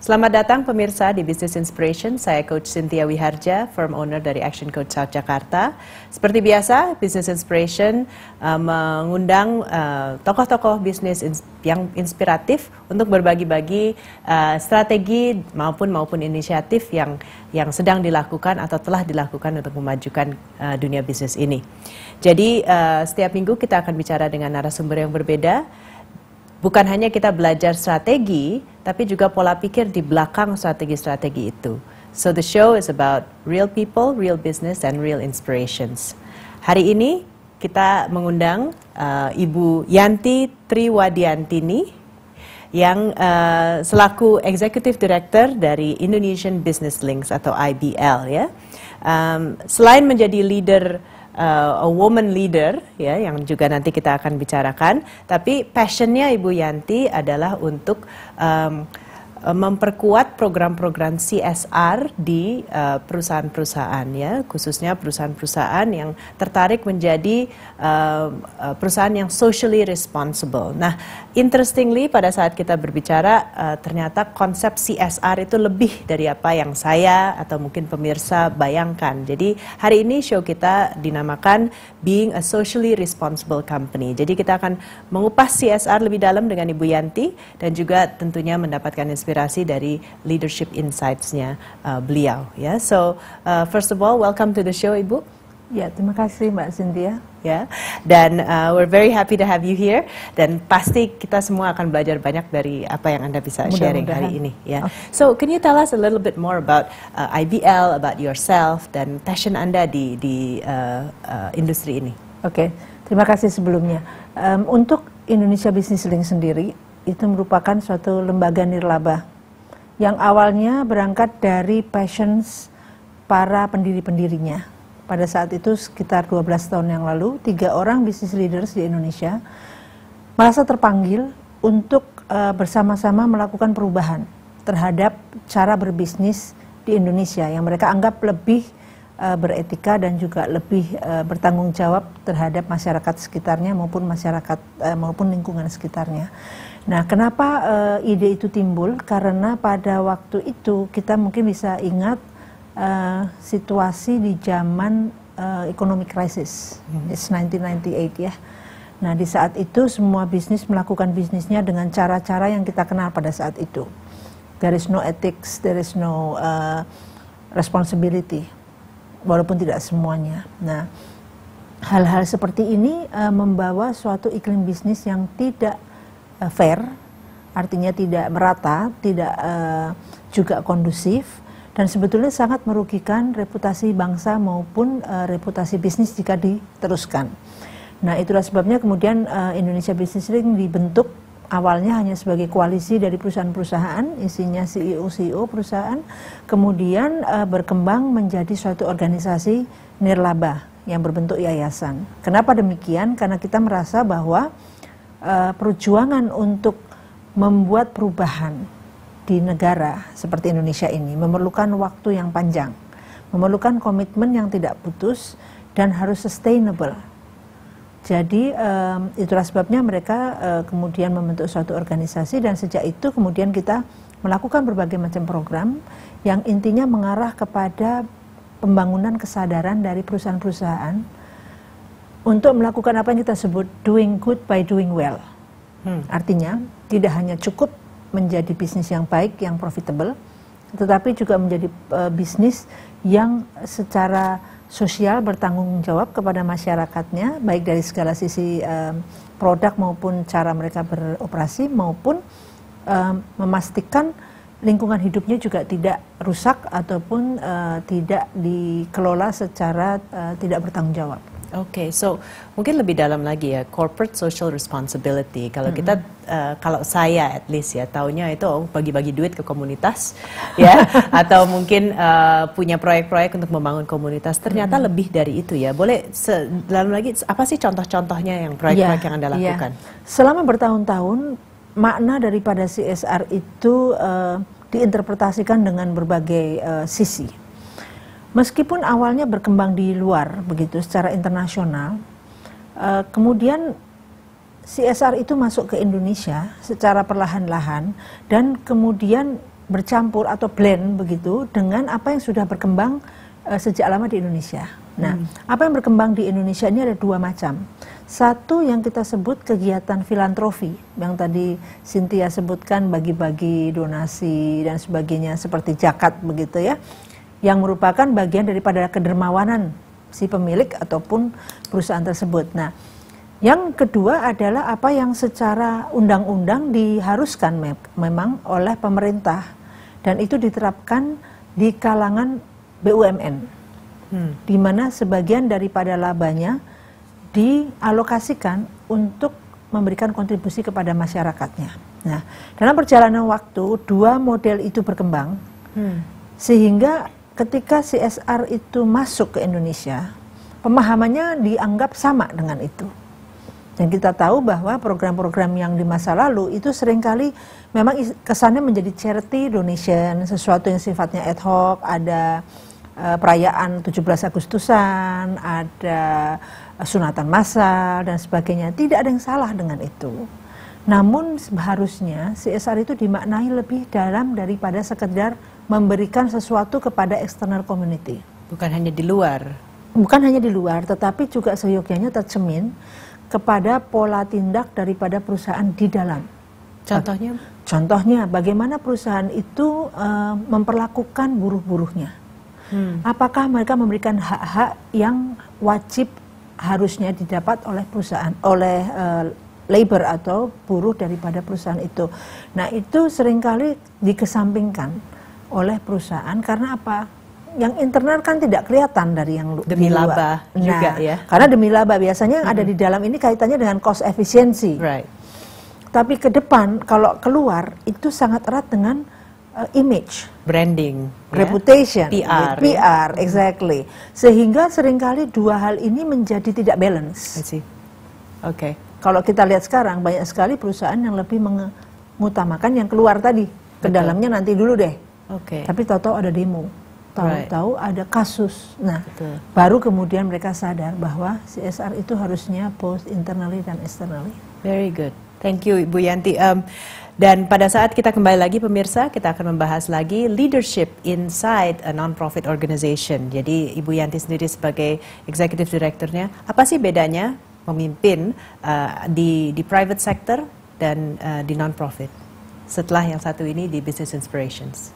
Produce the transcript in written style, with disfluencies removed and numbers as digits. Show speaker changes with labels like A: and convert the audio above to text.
A: Selamat datang pemirsa di Business Inspiration. Saya Coach Cynthia Wiharja, firm owner dari Action Coach South Jakarta. Seperti biasa, Business Inspiration mengundang tokoh-tokoh bisnis yang inspiratif untuk berbagi-bagi strategi maupun inisiatif yang sedang dilakukan atau telah dilakukan untuk memajukan dunia bisnis ini. Jadi setiap minggu kita akan bicara dengan narasumber yang berbeda. Bukan hanya kita belajar strategi, tapi juga pola pikir di belakang strategi-strategi itu. So the show is about real people, real business, and real inspirations. Hari ini kita mengundang Ibu Yanti Triwadiantini yang selaku Executive Director dari Indonesian Business Links atau IBL ya. Selain menjadi leader a woman leader ya yang juga nanti kita akan bicarakan, tapi passionnya Ibu Yanti adalah untuk memperkuat program-program CSR di perusahaan-perusahaan ya, khususnya perusahaan-perusahaan yang tertarik menjadi perusahaan yang socially responsible. Nah, interestingly pada saat kita berbicara ternyata konsep CSR itu lebih dari apa yang saya atau mungkin pemirsa bayangkan. Jadi hari ini show kita dinamakan Being a Socially Responsible Company. Jadi kita akan mengupas CSR lebih dalam dengan Ibu Yanti dan juga tentunya mendapatkan inspirasi dari leadership insights-nya beliau ya. So first of all, welcome to the show Ibu.
B: Ya, terima kasih Mbak Cynthia.
A: Ya, dan we're very happy to have you here. Dan pasti kita semua akan belajar banyak dari apa yang Anda bisa sharing hari ini. Ya, so can you tell us a little bit more about IBL, about yourself dan passion Anda di industri ini?
B: Oke, terima kasih sebelumnya. Untuk Indonesia Business Link sendiri itu merupakan suatu lembaga nirlaba yang awalnya berangkat dari passions para pendiri-pendirinya. Pada saat itu sekitar 12 tahun yang lalu, 3 orang business leaders di Indonesia merasa terpanggil untuk bersama-sama melakukan perubahan terhadap cara berbisnis di Indonesia yang mereka anggap lebih beretika dan juga lebih bertanggung jawab terhadap masyarakat sekitarnya maupun lingkungan sekitarnya. Nah, kenapa ide itu timbul? Karena pada waktu itu kita mungkin bisa ingat situasi di zaman economic crisis, it's 1998 ya. Nah, di saat itu semua bisnis melakukan bisnisnya dengan cara-cara yang kita kenal pada saat itu. There is no ethics, there is no responsibility, walaupun tidak semuanya. Nah, hal-hal seperti ini membawa suatu iklim bisnis yang tidak fair, artinya tidak merata, tidak juga kondusif, dan sebetulnya sangat merugikan reputasi bangsa maupun reputasi bisnis jika diteruskan. Nah, itulah sebabnya kemudian Indonesia Business Link dibentuk awalnya hanya sebagai koalisi dari perusahaan-perusahaan, isinya CEO perusahaan, kemudian berkembang menjadi suatu organisasi nirlaba yang berbentuk yayasan. Kenapa demikian? Karena kita merasa bahwa perjuangan untuk membuat perubahan di negara seperti Indonesia ini memerlukan waktu yang panjang, memerlukan komitmen yang tidak putus dan harus sustainable. Jadi itulah sebabnya mereka kemudian membentuk suatu organisasi dan sejak itu kemudian kita melakukan berbagai macam program yang intinya mengarah kepada pembangunan kesadaran dari perusahaan-perusahaan untuk melakukan apa yang kita sebut doing good by doing well. Artinya tidak hanya cukup menjadi bisnis yang baik, yang profitable, tetapi juga menjadi bisnis yang secara sosial bertanggung jawab kepada masyarakatnya, baik dari segala sisi produk maupun cara mereka beroperasi, maupun memastikan lingkungan hidupnya juga tidak rusak ataupun tidak dikelola secara tidak bertanggung jawab.
A: Oke, so mungkin lebih dalam lagi ya, corporate social responsibility. Kalau kita, kalau saya at least ya, taunya itu bagi-bagi duit ke komunitas, ya, atau mungkin punya proyek-proyek untuk membangun komunitas. Ternyata lebih dari itu ya. Boleh dalam lagi, apa sih contoh-contohnya yang proyek-proyek yang Anda lakukan?
B: Selama bertahun-tahun, makna daripada CSR itu diinterpretasikan dengan berbagai sisi. Meskipun awalnya berkembang di luar begitu secara internasional, kemudian CSR itu masuk ke Indonesia secara perlahan-lahan dan kemudian bercampur atau blend begitu dengan apa yang sudah berkembang sejak lama di Indonesia. Nah, apa yang berkembang di Indonesia ini ada dua macam. Satu yang kita sebut kegiatan filantropi, yang tadi Cynthia sebutkan, bagi-bagi donasi dan sebagainya seperti zakat begitu ya, yang merupakan bagian daripada kedermawanan si pemilik ataupun perusahaan tersebut. Nah, yang kedua adalah apa yang secara undang-undang diharuskan memang oleh pemerintah dan itu diterapkan di kalangan BUMN. Di mana sebagian daripada labanya dialokasikan untuk memberikan kontribusi kepada masyarakatnya. Nah, dalam perjalanan waktu dua model itu berkembang, sehingga ketika CSR itu masuk ke Indonesia, pemahamannya dianggap sama dengan itu. Dan kita tahu bahwa program-program yang di masa lalu itu seringkali memang kesannya menjadi charity donation, sesuatu yang sifatnya ad hoc, ada perayaan 17 Agustusan, ada sunatan massal dan sebagainya. Tidak ada yang salah dengan itu. Namun seharusnya CSR itu dimaknai lebih dalam daripada sekedar memberikan sesuatu kepada external community.
A: Bukan hanya di luar.
B: Bukan hanya di luar, tetapi juga seyogyanya tercermin kepada pola tindak daripada perusahaan di dalam.
A: Contohnya?
B: Contohnya bagaimana perusahaan itu memperlakukan buruh-buruhnya. Apakah mereka memberikan hak-hak yang wajib harusnya didapat oleh perusahaan, oleh labor atau buruh daripada perusahaan itu. Nah, itu seringkali dikesampingkan oleh perusahaan karena apa? Yang internal kan tidak kelihatan dari yang
A: demi
B: di luar.
A: laba juga ya.
B: Karena demi laba biasanya yang ada di dalam ini kaitannya dengan cost efficiency.
A: Right.
B: Tapi ke depan kalau keluar itu sangat erat dengan image,
A: branding,
B: reputation,
A: PR,
B: PR, exactly. Sehingga seringkali dua hal ini menjadi tidak balance.
A: I see. Oke.
B: Kalau kita lihat sekarang banyak sekali perusahaan yang lebih mengutamakan yang keluar tadi, ke dalamnya nanti dulu deh.
A: Oke.
B: Tapi tahu-tahu ada demo, tahu-tahu ada kasus. Nah,
A: Betul.
B: baru kemudian mereka sadar bahwa CSR itu harusnya both internally dan externally.
A: Very good. Thank you Ibu Yanti. Dan pada saat kita kembali lagi pemirsa, kita akan membahas lagi leadership inside a non-profit organization. Jadi Ibu Yanti sendiri sebagai executive directornya, apa sih bedanya memimpin di private sector dan di non-profit? Setelah yang satu ini di Business Inspirations.